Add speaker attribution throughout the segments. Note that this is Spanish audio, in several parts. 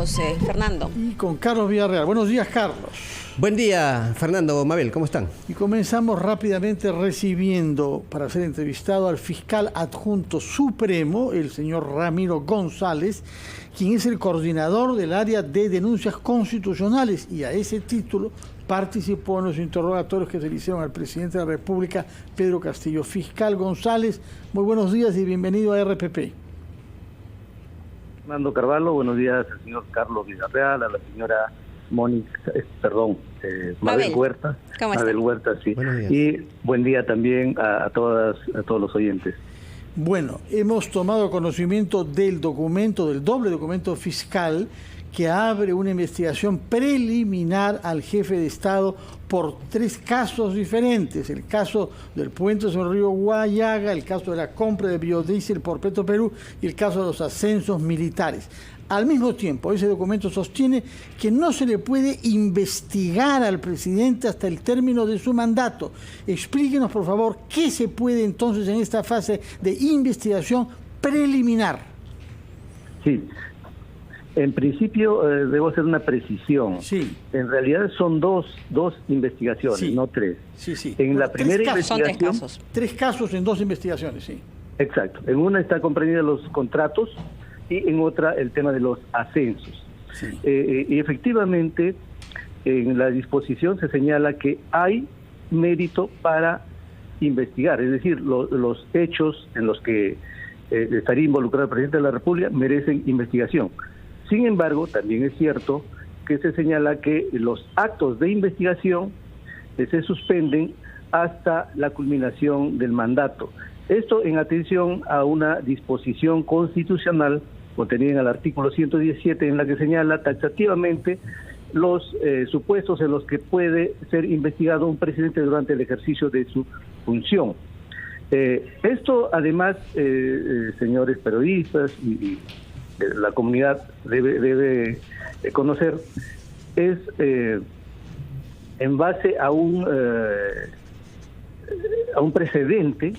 Speaker 1: estamos, Fernando?
Speaker 2: Y con Carlos Villarreal. Buenos días, Carlos.
Speaker 3: Buen día, Fernando, Mabel, ¿cómo están?
Speaker 2: Y comenzamos rápidamente recibiendo para ser entrevistado al fiscal adjunto supremo, el señor Ramiro González, quien es el coordinador del área de denuncias constitucionales y a ese título participó en los interrogatorios que se le hicieron al presidente de la República, Pedro Castillo. Fiscal González, muy buenos días y bienvenido a RPP.
Speaker 4: Fernando Carvalho, buenos días al señor Carlos Villarreal, a la señora Mabel Huerta.
Speaker 1: ¿Cómo está?
Speaker 4: Mabel Huerta, sí. Y buen día también a todos los oyentes.
Speaker 2: Bueno, hemos tomado conocimiento del documento, del doble documento fiscal que abre una investigación preliminar al jefe de Estado por 3 casos diferentes. El caso del puente sobre el río Guayaga, el caso de la compra de biodiesel por Petroperú y el caso de los ascensos militares. Al mismo tiempo, ese documento sostiene que no se le puede investigar al presidente hasta el término de su mandato. Explíquenos, por favor, qué se puede entonces en esta fase de investigación preliminar.
Speaker 4: Sí. En principio, debo hacer una precisión.
Speaker 2: Sí.
Speaker 4: En realidad son dos investigaciones,
Speaker 2: sí,
Speaker 4: no 3.
Speaker 2: Sí.
Speaker 4: En la primera investigación...
Speaker 1: Son 3 casos.
Speaker 2: 3 casos en 2 investigaciones, sí.
Speaker 4: Exacto. En una está comprendida los contratos y en otra el tema de los ascensos.
Speaker 2: Sí.
Speaker 4: Y efectivamente, en la disposición se señala que hay mérito para investigar, es decir, los hechos en los que estaría involucrado el presidente de la República merecen investigación. Sin embargo, también es cierto que se señala que los actos de investigación se suspenden hasta la culminación del mandato. Esto en atención a una disposición constitucional contenida en el artículo 117, en la que señala taxativamente los supuestos en los que puede ser investigado un presidente durante el ejercicio de su función. Esto, además, señores periodistas y la comunidad debe conocer, es en base a un precedente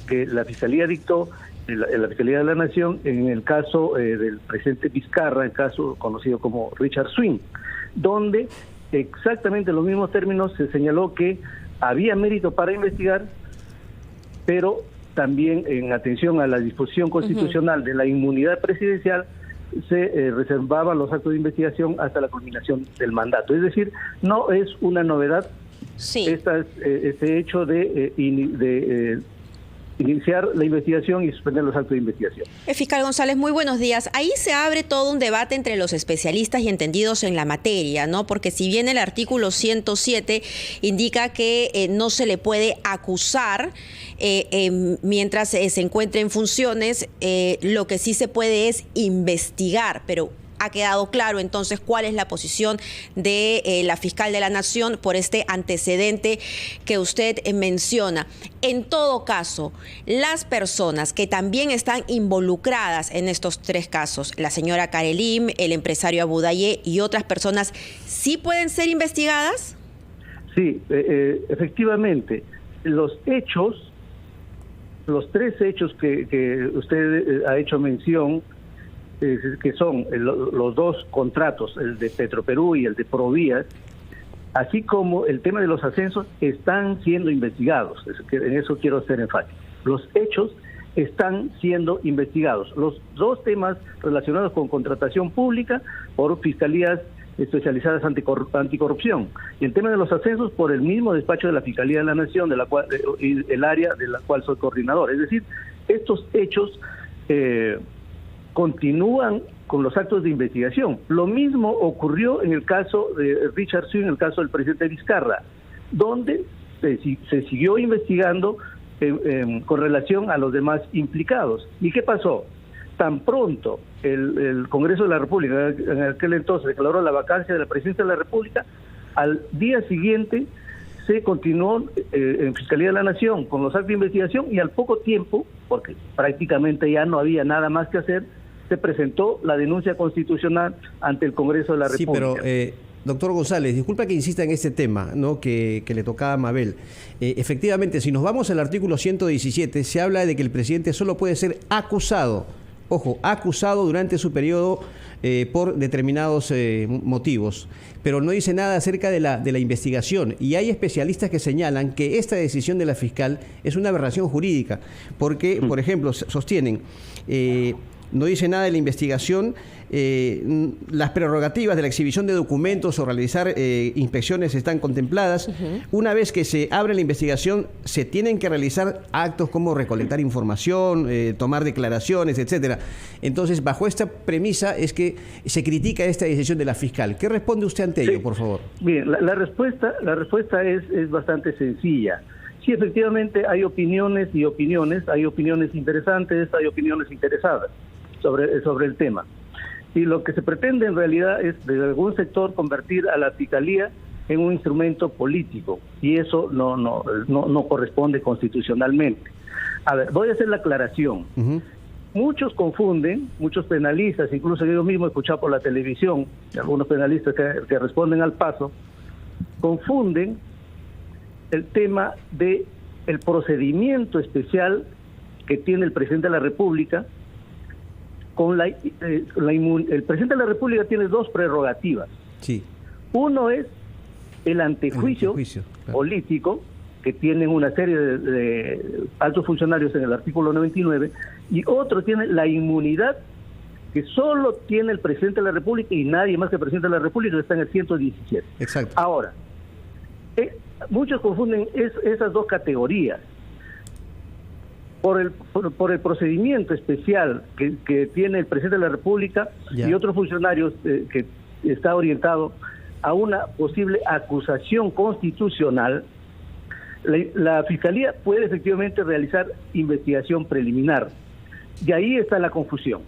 Speaker 4: que la Fiscalía dictó, la Fiscalía de la Nación, en el caso del presidente Vizcarra, el caso conocido como Richard Swing, donde exactamente en los mismos términos se señaló que había mérito para investigar, pero también en atención a la disposición constitucional de la inmunidad presidencial se reservaban los actos de investigación hasta la culminación del mandato. Es decir, no es una novedad este hecho de iniciar la investigación y suspender los actos de investigación.
Speaker 1: Fiscal González, muy buenos días. Ahí se abre todo un debate entre los especialistas y entendidos en la materia, ¿no? Porque si bien el artículo 107 indica que no se le puede acusar mientras se encuentre en funciones, lo que sí se puede es investigar, pero ha quedado claro entonces cuál es la posición de la fiscal de la Nación por este antecedente que usted menciona. En todo caso, las personas que también están involucradas en estos 3 casos, la señora Carelim, el empresario Abudaye y otras personas, ¿sí pueden ser investigadas? Sí,
Speaker 4: efectivamente. Los 3 hechos que usted ha hecho mención, que son los 2 contratos, el de Petroperú y el de Provías, así como el tema de los ascensos, están siendo investigados. En eso quiero ser enfático. Los hechos están siendo investigados. Los 2 temas relacionados con contratación pública por fiscalías especializadas anticorrupción, y el tema de los ascensos por el mismo despacho de la Fiscalía de la Nación, de la cual el área de la cual soy coordinador. Es decir, estos hechos continúan con los actos de investigación. Lo mismo ocurrió en el caso de Richard Swing, en el caso del presidente Vizcarra, donde se siguió investigando con relación a los demás implicados. ¿Y qué pasó? Tan pronto el Congreso de la República, en aquel entonces, declaró la vacancia de la presidencia de la República, al día siguiente se continuó en Fiscalía de la Nación con los actos de investigación, y al poco tiempo, porque prácticamente ya no había nada más que hacer, se presentó la denuncia constitucional ante el Congreso de la República.
Speaker 3: Sí, pero doctor González, disculpa que insista en este tema, ¿no?, que le tocaba a Mabel. Efectivamente, si nos vamos al artículo 117, se habla de que el presidente solo puede ser acusado ojo, acusado durante su periodo por determinados motivos, pero no dice nada acerca de la investigación. Y hay especialistas que señalan que esta decisión de la fiscal es una aberración jurídica, porque, por ejemplo, sostienen, no dice nada de la investigación, las prerrogativas de la exhibición de documentos o realizar inspecciones están contempladas. Una vez que se abre la investigación, se tienen que realizar actos como recolectar información, tomar declaraciones, etcétera. Entonces, bajo esta premisa es que se critica esta decisión de la fiscal. ¿Qué responde usted ante ello, por favor?
Speaker 4: Bien, la respuesta es bastante sencilla. Sí, efectivamente hay opiniones y opiniones, hay opiniones interesantes, hay opiniones interesadas sobre el tema. Y lo que se pretende en realidad es, desde algún sector, convertir a la fiscalía en un instrumento político, y eso no corresponde constitucionalmente. A ver, voy a hacer la aclaración. Muchos confunden, muchos penalistas, incluso yo mismo he escuchado por la televisión, algunos penalistas que responden al paso, confunden el tema de el procedimiento especial que tiene el presidente de la República con el presidente de la República tiene dos prerrogativas.
Speaker 3: Sí.
Speaker 4: Uno es el antejuicio político, que tienen una serie de altos funcionarios en el artículo 99, y otro tiene la inmunidad, que solo tiene el presidente de la República y nadie más que el presidente de la República, que está en el 117.
Speaker 3: Exacto.
Speaker 4: Ahora, muchos confunden esas dos categorías. Por el procedimiento especial que tiene el presidente de la República y otros funcionarios, que está orientado a una posible acusación constitucional, la Fiscalía puede efectivamente realizar investigación preliminar. Y ahí está la confusión.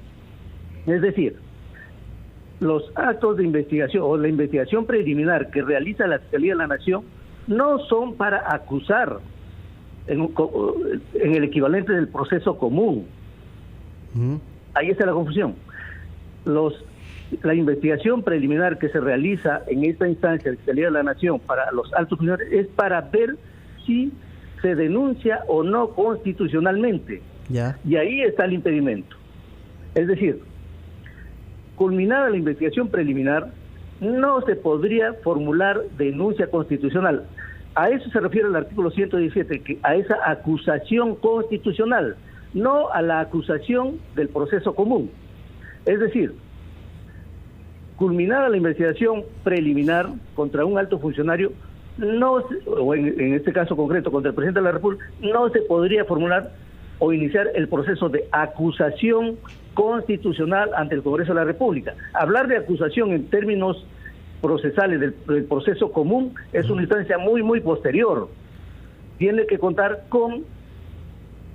Speaker 4: Es decir, los actos de investigación o la investigación preliminar que realiza la Fiscalía de la Nación no son para acusar en el equivalente del proceso común. Ahí está la confusión. La investigación preliminar que se realiza en esta instancia de Fiscalía de la Nación para los altos funcionarios es para ver si se denuncia o no constitucionalmente. Y ahí está el impedimento. Es decir, culminada la investigación preliminar, no se podría formular denuncia constitucional. A eso se refiere el artículo 117, a esa acusación constitucional, no a la acusación del proceso común. Es decir, culminada la investigación preliminar contra un alto funcionario, o en este caso concreto contra el presidente de la República, no se podría formular o iniciar el proceso de acusación constitucional ante el Congreso de la República. Hablar de acusación en términos procesales del proceso común es una instancia muy posterior. Tiene que contar con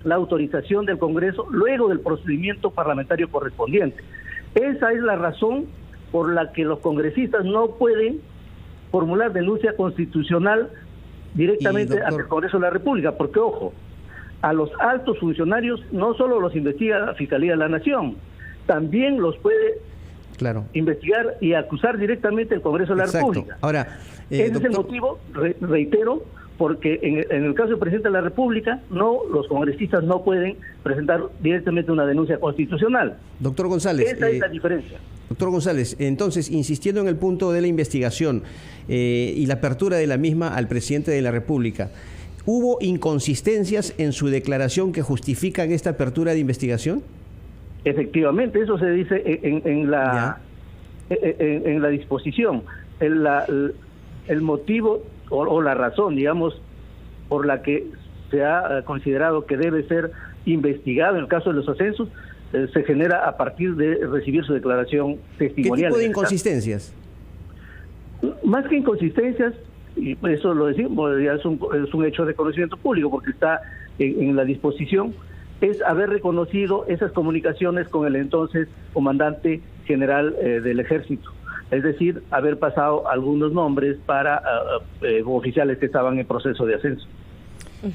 Speaker 4: la autorización del Congreso luego del procedimiento parlamentario correspondiente. Esa es la razón por la que los congresistas no pueden formular denuncia constitucional directamente ante el Congreso de la República, porque, ojo, a los altos funcionarios no solo los investiga la Fiscalía de la Nación, también los puede investigar y acusar directamente el Congreso de la República.
Speaker 3: Ahora,
Speaker 4: ese es el motivo, reitero, porque en el caso del presidente de la República, los congresistas no pueden presentar directamente una denuncia constitucional.
Speaker 3: Doctor González,
Speaker 4: esa es la diferencia.
Speaker 3: Doctor González, entonces, insistiendo en el punto de la investigación y la apertura de la misma al presidente de la República, ¿hubo inconsistencias en su declaración que justifican esta apertura de investigación? Efectivamente, eso se dice en la disposición. El motivo o la razón, digamos, por la que se ha considerado que debe ser investigado en el caso de los ascensos, se genera a partir de recibir su declaración testimonial. ¿Qué tipo de inconsistencias?
Speaker 4: Más que inconsistencias, y eso lo decimos, ya es un hecho de conocimiento público, porque está en la disposición, es haber reconocido esas comunicaciones con el entonces comandante general del Ejército. Es decir, haber pasado algunos nombres para oficiales que estaban en proceso de ascenso.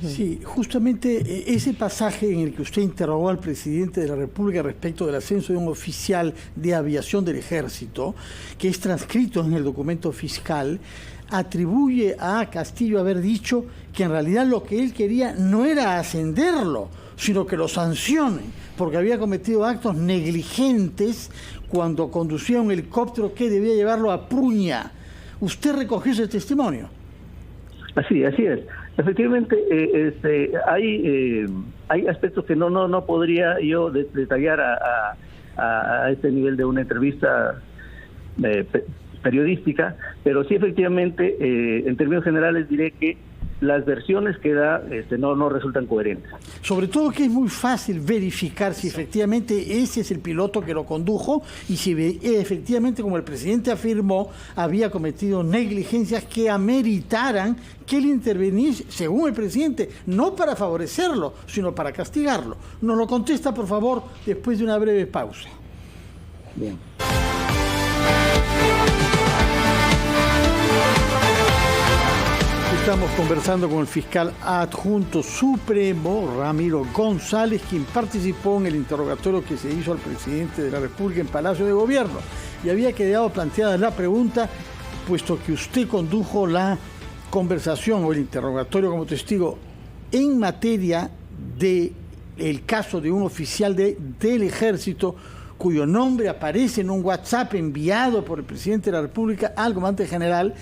Speaker 2: Sí, justamente ese pasaje en el que usted interrogó al presidente de la República respecto del ascenso de un oficial de aviación del Ejército, que es transcrito en el documento fiscal, atribuye a Castillo haber dicho que en realidad lo que él quería no era ascenderlo, sino que lo sancionen, porque había cometido actos negligentes cuando conducía un helicóptero que debía llevarlo a Puña. ¿Usted recogió ese testimonio?
Speaker 4: Así es. Efectivamente, hay aspectos que no podría yo detallar a este nivel de una entrevista periodística, pero sí efectivamente, en términos generales diré que las versiones que da no resultan coherentes.
Speaker 2: Sobre todo que es muy fácil verificar si efectivamente ese es el piloto que lo condujo y si efectivamente, como el presidente afirmó, había cometido negligencias que ameritaran que él interviniese, según el presidente, no para favorecerlo, sino para castigarlo. Nos lo contesta, por favor, después de una breve pausa.
Speaker 4: Bien.
Speaker 2: Estamos conversando con el fiscal adjunto supremo, Ramiro González, quien participó en el interrogatorio que se hizo al presidente de la República en Palacio de Gobierno. Y había quedado planteada la pregunta, puesto que usted condujo la conversación o el interrogatorio como testigo en materia del caso de un oficial del Ejército cuyo nombre aparece en un WhatsApp enviado por el presidente de la República al comandante general.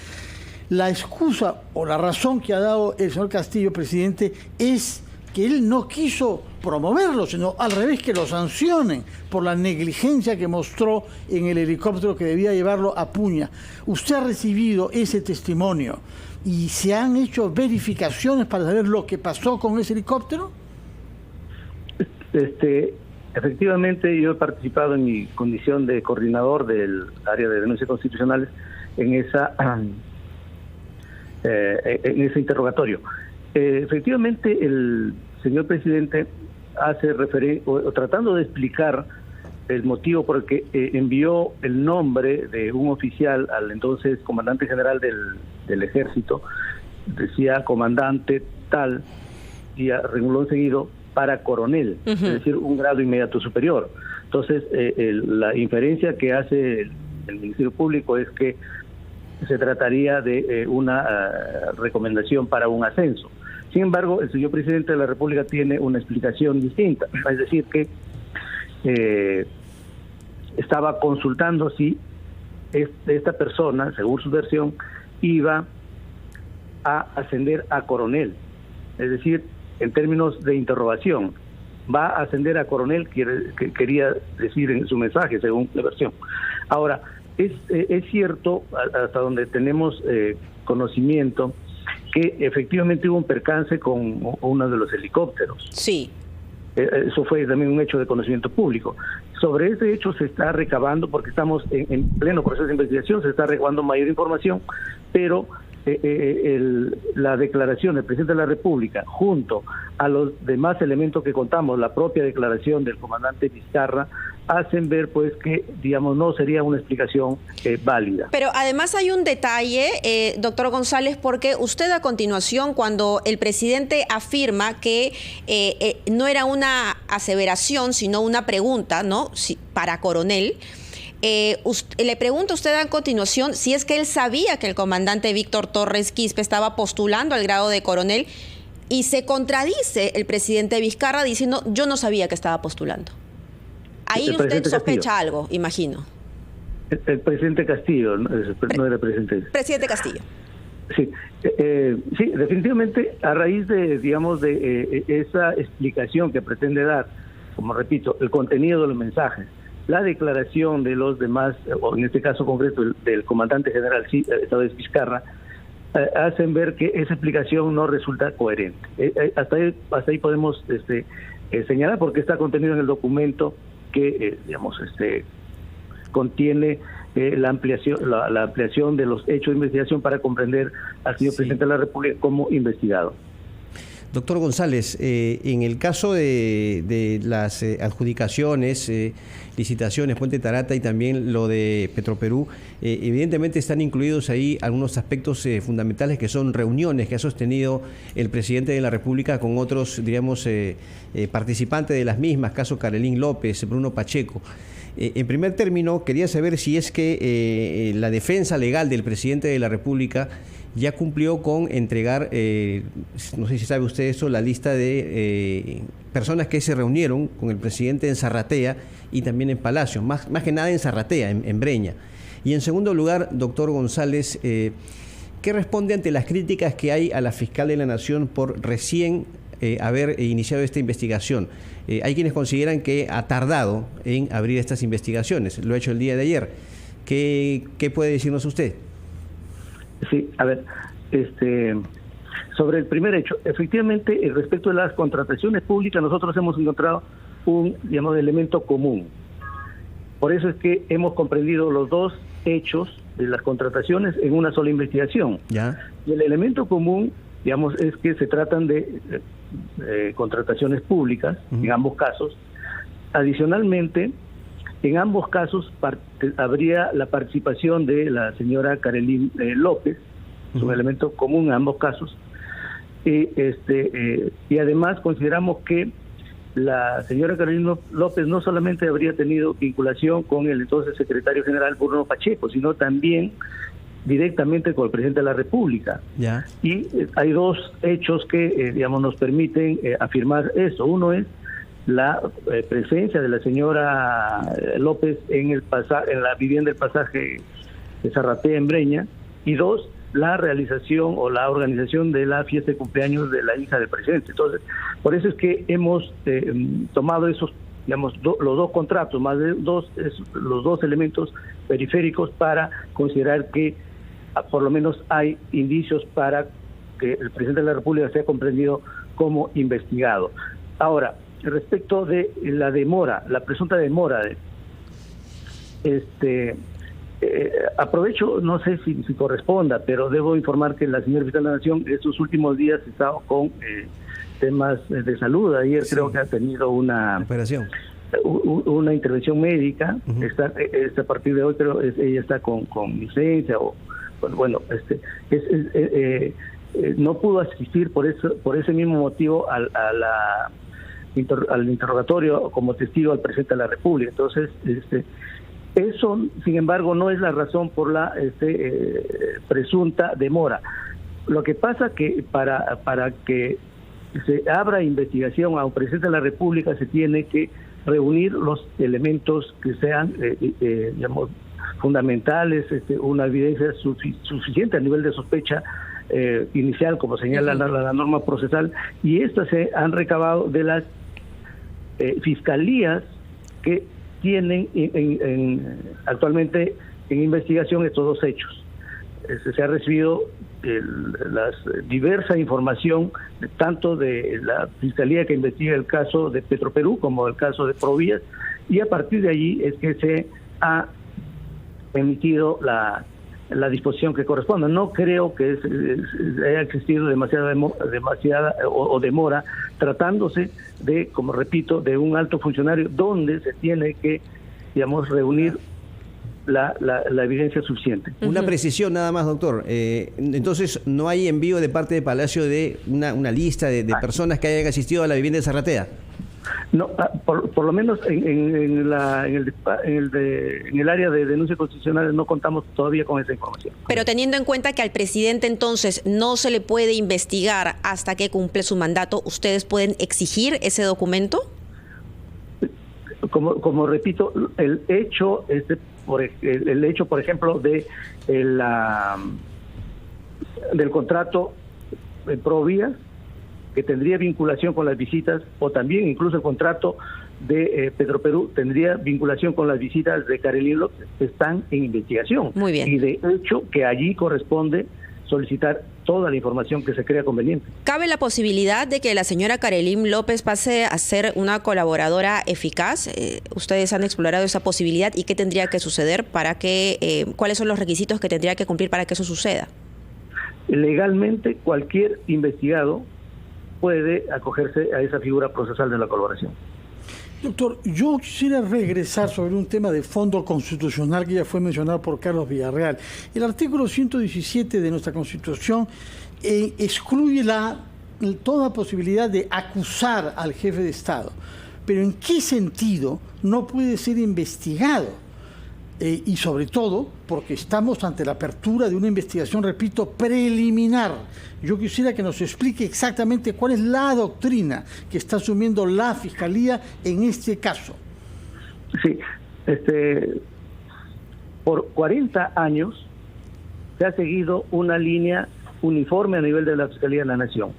Speaker 2: La excusa o la razón que ha dado el señor Castillo, presidente, es que él no quiso promoverlo, sino al revés, que lo sancionen por la negligencia que mostró en el helicóptero que debía llevarlo a Puña. ¿Usted ha recibido ese testimonio y se han hecho verificaciones para saber lo que pasó con ese helicóptero?
Speaker 4: Efectivamente, yo he participado en mi condición de coordinador del área de denuncias constitucionales en ese interrogatorio. Efectivamente, el señor presidente hace referencia, tratando de explicar el motivo por el que envió el nombre de un oficial al entonces comandante general del Ejército, decía comandante tal, y a renglón seguido para coronel, es decir, un grado inmediato superior. Entonces, la inferencia que hace el Ministerio Público es que se trataría de una recomendación para un ascenso. Sin embargo, el señor presidente de la República tiene una explicación distinta, es decir, que estaba consultando si esta persona, según su versión, iba a ascender a coronel, es decir, en términos de interrogación, va a ascender a coronel, quería decir en su mensaje, según la versión. Ahora, es cierto, hasta donde tenemos conocimiento, que efectivamente hubo un percance con uno de los helicópteros.
Speaker 1: Sí.
Speaker 4: Eso fue también un hecho de conocimiento público. Sobre ese hecho se está recabando, porque estamos en pleno proceso de investigación, se está recabando mayor información, pero la declaración del presidente de la República, junto a los demás elementos que contamos, la propia declaración del comandante Vizcarra, hacen ver pues que, digamos, no sería una explicación válida.
Speaker 1: Pero además hay un detalle, doctor González, porque usted a continuación, cuando el presidente afirma que no era una aseveración, sino una pregunta, ¿no?, para coronel, le pregunta usted a continuación si es que él sabía que el comandante Víctor Torres Quispe estaba postulando al grado de coronel, y se contradice el presidente Vizcarra diciendo: yo no sabía que estaba postulando. Ahí usted sospecha algo, imagino.
Speaker 4: El presidente Castillo, no era el presidente.
Speaker 1: Presidente Castillo.
Speaker 4: Sí, sí, definitivamente, a raíz de, digamos, de esa explicación que pretende dar, como repito, el contenido de los mensajes, la declaración de los demás, o en este caso concreto del comandante general, esta vez Vizcarra, hacen ver que esa explicación no resulta coherente. Hasta ahí podemos señalar, porque está contenido en el documento que digamos contiene la ampliación de los hechos de investigación para comprender al señor presidente de la República como investigado.
Speaker 3: Doctor González, en el caso de las adjudicaciones, licitaciones, Puente Tarata y también lo de Petroperú, evidentemente están incluidos ahí algunos aspectos fundamentales que son reuniones que ha sostenido el presidente de la República con otros, diríamos, participantes de las mismas, caso Carolín López, Bruno Pacheco. En primer término, quería saber si es que la defensa legal del presidente de la República ya cumplió con entregar, no sé si sabe usted eso, la lista de personas que se reunieron con el presidente en Zarratea y también en Palacio, más que nada en Zarratea, en Breña. Y en segundo lugar, doctor González, ¿qué responde ante las críticas que hay a la fiscal de la Nación por recién haber iniciado esta investigación? Hay quienes consideran que ha tardado en abrir estas investigaciones, lo ha hecho el día de ayer. ¿Qué puede decirnos usted?
Speaker 4: Sí, a ver, sobre el primer hecho, efectivamente, respecto de las contrataciones públicas, nosotros hemos encontrado un, digamos, elemento común. Por eso es que hemos comprendido los dos hechos de las contrataciones en una sola investigación.
Speaker 3: ¿Ya?
Speaker 4: Y el elemento común, digamos, es que se tratan de contrataciones públicas, en ambos casos. Adicionalmente, en ambos casos habría la participación de la señora Carolín López, es un elemento común en ambos casos. Y además consideramos que la señora Carolín López no solamente habría tenido vinculación con el entonces secretario general Bruno Pacheco, sino también directamente con el presidente de la República.
Speaker 3: ¿Ya?
Speaker 4: Y hay dos hechos que, digamos, nos permiten afirmar eso. Uno es la presencia de la señora López en la vivienda del pasaje de Zarratea en Breña, y dos, la realización o la organización de la fiesta de cumpleaños de la hija del presidente. Entonces, por eso es que hemos tomado esos, digamos, los dos contratos, más de los dos elementos periféricos para considerar que por lo menos hay indicios para que el presidente de la República sea comprendido como investigado. Ahora, respecto de la demora, la presunta demora, aprovecho, no sé si corresponda, pero debo informar que la señora fiscal de la Nación estos últimos días ha estado con temas de salud. Ayer creo que ha tenido una
Speaker 3: operación,
Speaker 4: una intervención médica. Está a partir de hoy, pero ella está con licencia o bueno, no pudo asistir por ese mismo motivo al interrogatorio como testigo al presidente de la República. Entonces, eso, sin embargo, no es la razón por la presunta demora. Lo que pasa que para que se abra investigación a un presidente de la República se tiene que reunir los elementos que sean, digamos, fundamentales, una evidencia suficiente a nivel de sospecha inicial, como señala la norma procesal, y estas se han recabado de las fiscalías que tienen actualmente en investigación estos dos hechos. Se ha recibido la diversa información tanto de la fiscalía que investiga el caso de Petroperú como el caso de Provías, y a partir de allí es que se ha emitido la disposición que corresponda. No creo que haya existido demasiada demora, tratándose de, como repito, de un alto funcionario donde se tiene que, digamos, reunir la evidencia suficiente.
Speaker 3: Una precisión nada más, doctor. Entonces, ¿no hay envío de parte de Palacio de una lista de personas que hayan asistido a la vivienda de Zarratea?
Speaker 4: No, por lo menos en el área de denuncias constitucionales no contamos todavía con esa información.
Speaker 1: Pero teniendo en cuenta que al presidente entonces no se le puede investigar hasta que cumple su mandato, ¿ustedes pueden exigir ese documento?
Speaker 4: Como repito, el hecho, por ejemplo, del contrato Provías, que tendría vinculación con las visitas, o también incluso el contrato de Petroperú tendría vinculación con las visitas de Carolín López, están en investigación.
Speaker 1: Muy bien.
Speaker 4: Y de hecho que allí corresponde solicitar toda la información que se crea conveniente.
Speaker 1: ¿Cabe la posibilidad de que la señora Carolín López pase a ser una colaboradora eficaz? ¿Ustedes han explorado esa posibilidad y qué tendría que suceder para que, cuáles son los requisitos que tendría que cumplir para que eso suceda?
Speaker 4: Legalmente, cualquier investigado puede acogerse a esa figura procesal de la colaboración.
Speaker 2: Doctor, yo quisiera regresar sobre un tema de fondo constitucional que ya fue mencionado por Carlos Villarreal. El artículo 117 de nuestra Constitución excluye toda posibilidad de acusar al jefe de Estado. Pero ¿en qué sentido no puede ser investigado? Y sobre todo porque estamos ante la apertura de una investigación, repito, preliminar. Yo quisiera que nos explique exactamente cuál es la doctrina que está asumiendo la Fiscalía en este caso.
Speaker 4: Sí, por 40 años se ha seguido una línea uniforme a nivel de la Fiscalía de la Nación.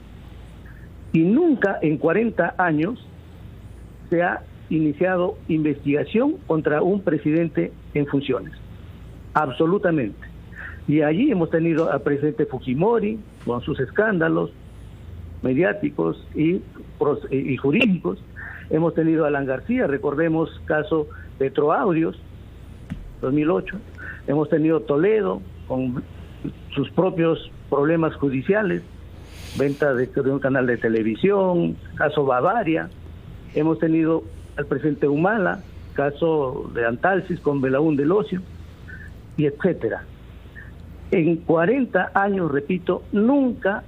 Speaker 4: Y nunca en 40 años se ha iniciado investigación contra un presidente en funciones. Absolutamente. Y allí hemos tenido al presidente Fujimori con sus escándalos mediáticos y jurídicos. Hemos tenido a Alan García, recordemos caso Petroaudios, 2008. Hemos tenido Toledo con sus propios problemas judiciales, venta de un canal de televisión, caso Bavaria. Hemos tenido al presidente Humala, caso de Antalsis con Belaún del Ocio, y etcétera. En 40 años, repito, nunca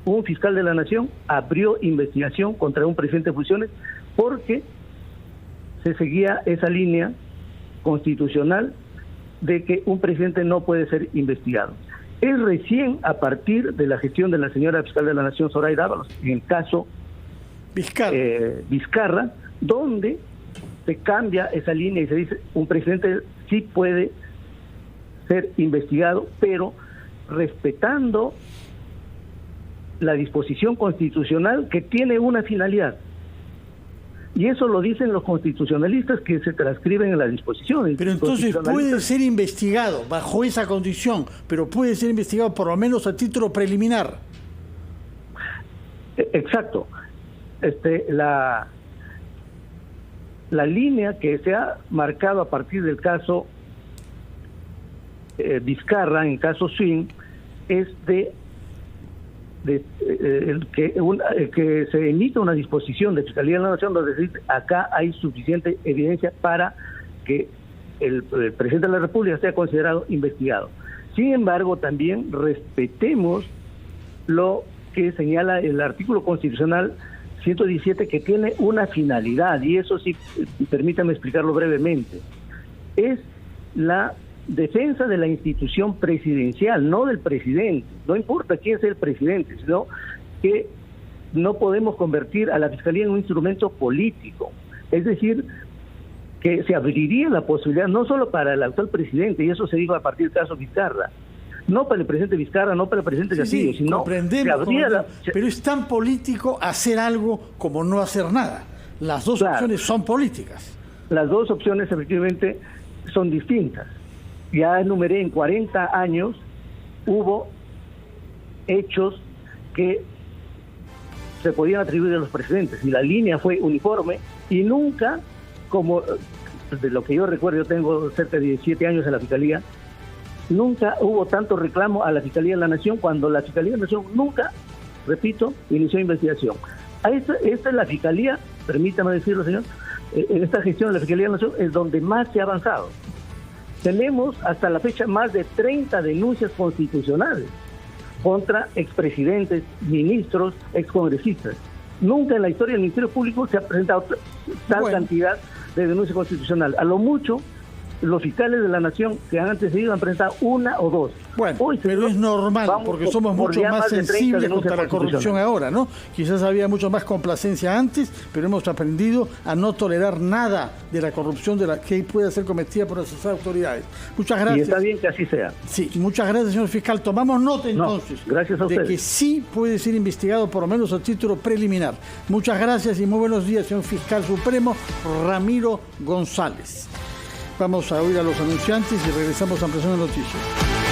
Speaker 4: un fiscal de la Nación abrió investigación contra un presidente de funciones porque se seguía esa línea constitucional de que un presidente no puede ser investigado. Es recién a partir de la gestión de la señora fiscal de la Nación, Zoraida Ábalos, en el caso Vizcarra, donde se cambia esa línea y se dice un presidente sí puede ser investigado, pero respetando la disposición constitucional que tiene una finalidad. Y eso lo dicen los constitucionalistas que se transcriben en las disposiciones.
Speaker 2: Pero entonces puede ser investigado bajo esa condición, pero puede ser investigado por lo menos a título preliminar.
Speaker 4: Exacto. La línea que se ha marcado a partir del caso Vizcarra, en caso Swing, es que se emita una disposición de Fiscalía de la Nación donde dice acá hay suficiente evidencia para que el presidente de la República sea considerado investigado. Sin embargo, también respetemos lo que señala el artículo constitucional 117, que tiene una finalidad, y eso sí, permítame explicarlo brevemente. Es la defensa de la institución presidencial, no del presidente. No importa quién sea el presidente, sino que no podemos convertir a la Fiscalía en un instrumento político. Es decir, que se abriría la posibilidad no solo para el actual presidente, y eso se dijo a partir del caso Vizcarra, no para el presidente Vizcarra, no para el presidente Castillo, sino
Speaker 2: pero es tan político hacer algo como no hacer nada. Las dos opciones son políticas.
Speaker 4: Las dos opciones efectivamente son distintas. Ya enumeré, en 40 años hubo hechos que se podían atribuir a los presidentes y la línea fue uniforme y nunca, como de lo que yo recuerdo, yo tengo cerca de 17 años en la Fiscalía, nunca hubo tanto reclamo a la Fiscalía de la Nación cuando la Fiscalía de la Nación nunca, repito, inició investigación. Esta es la Fiscalía, permítame decirlo, señor, en esta gestión de la Fiscalía de la Nación es donde más se ha avanzado. Tenemos hasta la fecha más de 30 denuncias constitucionales contra expresidentes, ministros, excongresistas. Nunca en la historia del Ministerio Público se ha presentado tal cantidad de denuncias constitucionales. A lo mucho, los fiscales de la Nación que han antecedido han presentado una o dos.
Speaker 2: Bueno, pero es normal, porque somos mucho más sensibles contra la corrupción ahora, ¿no? Quizás había mucho más complacencia antes, pero hemos aprendido a no tolerar nada de la corrupción de la que pueda ser cometida por nuestras autoridades. Muchas gracias.
Speaker 4: Y está bien que así sea.
Speaker 2: Sí, muchas gracias, señor fiscal. Tomamos nota entonces
Speaker 4: gracias a
Speaker 2: de que sí puede ser investigado por lo menos a título preliminar. Muchas gracias y muy buenos días, señor fiscal supremo Ramiro González. Vamos a oír a los anunciantes y regresamos a Ampliación de Noticias.